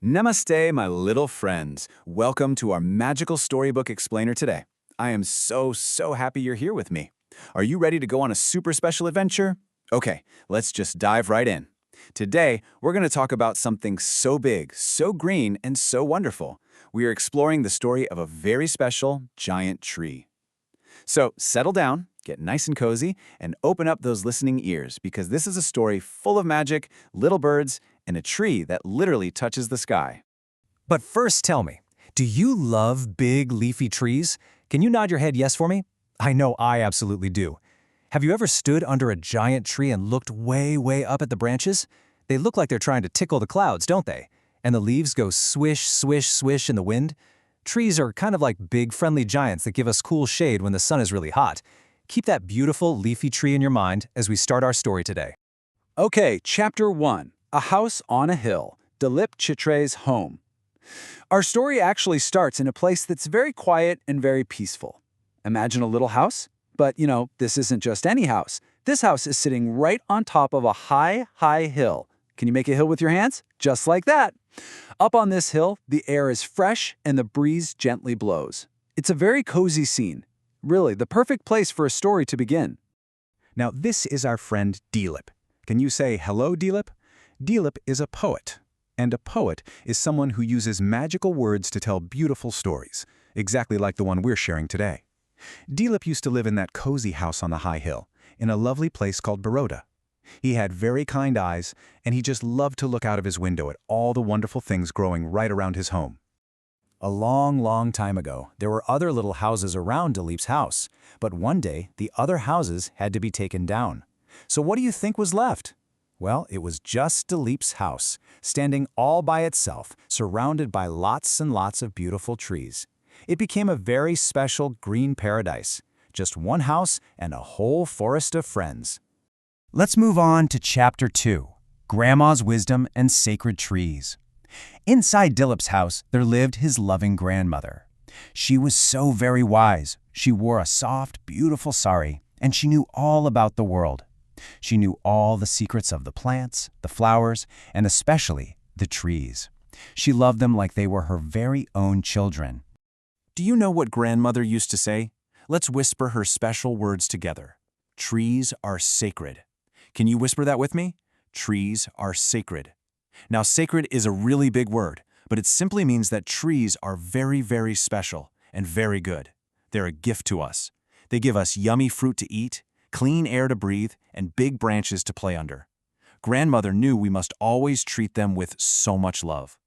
Namaste, my little friends. Welcome to our magical storybook explainer today. I am so happy you're here with me. Are you ready to go on a super special adventure? Okay, let's just dive right in. Today, we're going to talk about something so big, so green, and so wonderful. We are exploring the story of a very special giant tree. So settle down, get nice and cozy, and open up those listening ears because this is a story full of magic, little birds, and a tree that literally touches the sky. But first tell me, do you love big leafy trees? Can you nod your head yes for me? I know I absolutely do. Have you ever stood under a giant tree and looked way up at the branches? They look like they're trying to tickle the clouds, don't they? And the leaves go swish, swish, swish in the wind. Trees are kind of like big, friendly giants that give us cool shade when the sun is really hot. Keep that beautiful leafy tree in your mind as we start our story today. Okay, Chapter 1, A House on a Hill, Dilip Chitre's Home. Our story actually starts in a place that's very quiet and very peaceful. Imagine a little house, but this isn't just any house. This house is sitting right on top of a high hill. Can you make a hill with your hands? Just like that. Up on this hill, the air is fresh and the breeze gently blows. It's a very cozy scene. Really, the perfect place for a story to begin. Now, this is our friend Dilip. Can you say hello, Dilip? Dilip is a poet, and a poet is someone who uses magical words to tell beautiful stories, exactly like the one we're sharing today. Dilip used to live in that cozy house on the high hill, in a lovely place called Baroda. He had very kind eyes, and he just loved to look out of his window at all the wonderful things growing right around his home. A long time ago, there were other little houses around Dilip's house, but one day the other houses had to be taken down. So what do you think was left? Well, it was just Dilip's house, standing all by itself, surrounded by lots and lots of beautiful trees. It became a very special green paradise, just one house and a whole forest of friends. Let's move on to Chapter 2, Grandma's Wisdom and Sacred Trees. Inside Dilip's house, there lived his loving grandmother. She was so very wise. She wore a soft, beautiful sari, and she knew all about the world. She knew all the secrets of the plants, the flowers, and especially the trees. She loved them like they were her very own children. Do you know what grandmother used to say? Let's whisper her special words together. Trees are sacred. Can you whisper that with me? Trees are sacred. Now, sacred is a really big word, but it simply means that trees are very special and very good. They're a gift to us. They give us yummy fruit to eat, clean air to breathe, and big branches to play under. Grandmother knew we must always treat them with so much love.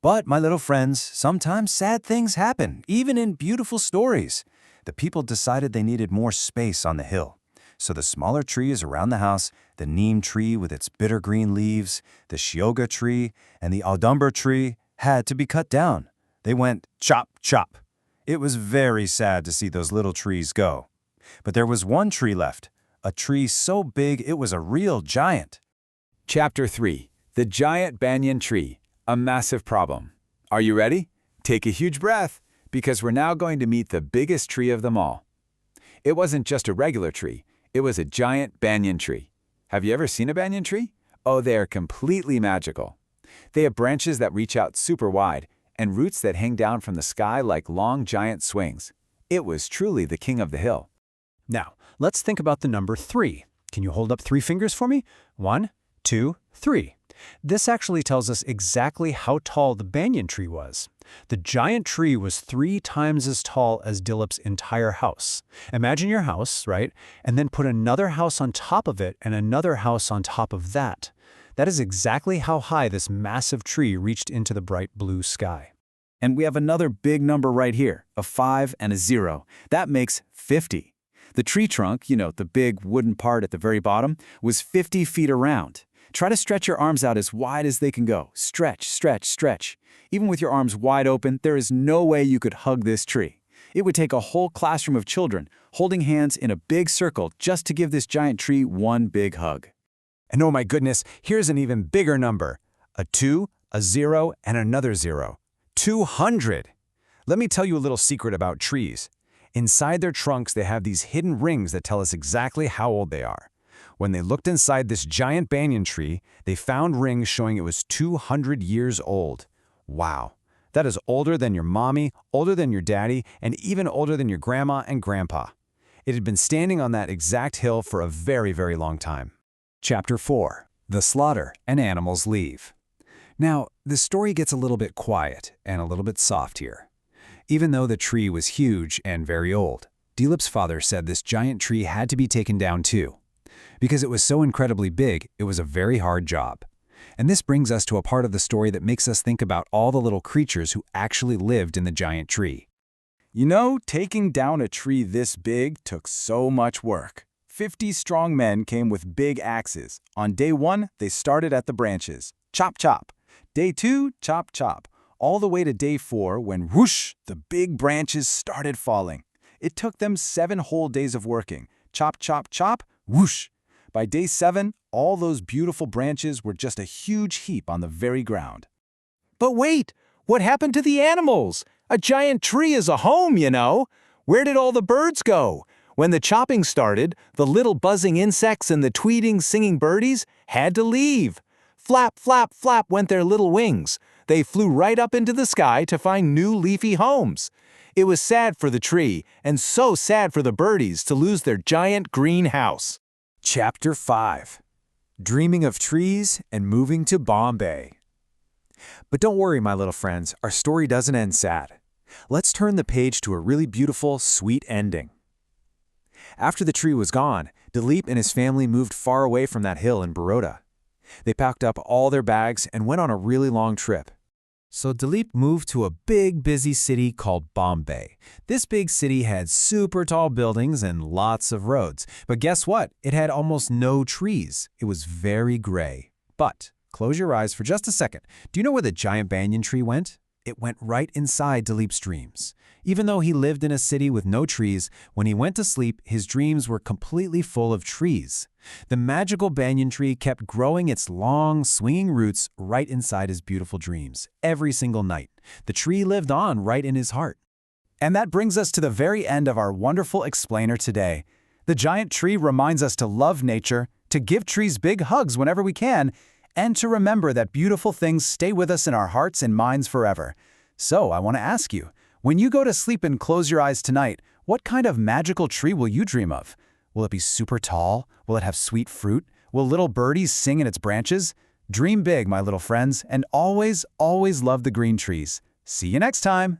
But, my little friends, sometimes sad things happen, even in beautiful stories. The people decided they needed more space on the hill. So the smaller trees around the house, the neem tree with its bitter green leaves, the shioga tree, and the audumber tree had to be cut down. They went chop, chop. It was very sad to see those little trees go. But there was one tree left, a tree so big it was a real giant. Chapter 3, The Giant Banyan Tree, a Massive Problem. Are you ready? Take a huge breath, because we're now going to meet the biggest tree of them all. It wasn't just a regular tree. It was a giant banyan tree. Have you ever seen a banyan tree? Oh, they are completely magical. They have branches that reach out super wide and roots that hang down from the sky like long giant swings. It was truly the king of the hill. Now, let's think about the number 3. Can you hold up 3 fingers for me? 1, 2, 3. This actually tells us exactly how tall the banyan tree was. The giant tree was 3 times as tall as Dilip's entire house. Imagine your house, right? And then put another house on top of it and another house on top of that. That is exactly how high this massive tree reached into the bright blue sky. And we have another big number right here, a 5 and a 0. That makes 50. The tree trunk, the big wooden part at the very bottom, was 50 feet around. Try to stretch your arms out as wide as they can go. Stretch, stretch, stretch. Even with your arms wide open, there is no way you could hug this tree. It would take a whole classroom of children holding hands in a big circle just to give this giant tree one big hug. And oh my goodness, here's an even bigger number. A 2, a 0, and another 0. 200! Let me tell you a little secret about trees. Inside their trunks, they have these hidden rings that tell us exactly how old they are. When they looked inside this giant banyan tree, they found rings showing it was 200 years old. Wow. That is older than your mommy, older than your daddy, and even older than your grandma and grandpa. It had been standing on that exact hill for a very, very long time. Chapter 4. The Slaughter and Animals Leave. Now, the story gets a little bit quiet and a little bit soft here. Even though the tree was huge and very old, Dilip's father said this giant tree had to be taken down too. Because it was so incredibly big, it was a very hard job. And this brings us to a part of the story that makes us think about all the little creatures who actually lived in the giant tree. You know, taking down a tree this big took so much work. 50 strong men came with big axes. On day 1, they started at the branches. Chop, chop. Day 2, chop, chop. All the way to day 4 when, whoosh, the big branches started falling. It took them 7 whole days of working. Chop, chop, chop, whoosh. By day 7, all those beautiful branches were just a huge heap on the very ground. But wait, what happened to the animals? A giant tree is a home, you know. Where did all the birds go? When the chopping started, the little buzzing insects and the tweeting, singing birdies had to leave. Flap, flap, flap went their little wings. They flew right up into the sky to find new leafy homes. It was sad for the tree, and so sad for the birdies to lose their giant green house. Chapter 5. Dreaming of Trees and Moving to Bombay. But don't worry, my little friends, our story doesn't end sad. Let's turn the page to a really beautiful, sweet ending. After the tree was gone, Dilip and his family moved far away from that hill in Baroda. They packed up all their bags and went on a really long trip. So Dilip moved to a big, busy city called Bombay. This big city had super tall buildings and lots of roads. But guess what? It had almost no trees. It was very gray. But close your eyes for just a second. Do you know where the giant banyan tree went? It went right inside Dilip's dreams. Even though he lived in a city with no trees, when he went to sleep, his dreams were completely full of trees. The magical banyan tree kept growing its long, swinging roots right inside his beautiful dreams, every single night. The tree lived on right in his heart. And that brings us to the very end of our wonderful explainer today. The giant tree reminds us to love nature, to give trees big hugs whenever we can, and to remember that beautiful things stay with us in our hearts and minds forever. So I want to ask you, when you go to sleep and close your eyes tonight, what kind of magical tree will you dream of? Will it be super tall? Will it have sweet fruit? Will little birdies sing in its branches? Dream big, my little friends, and always, always love the green trees. See you next time!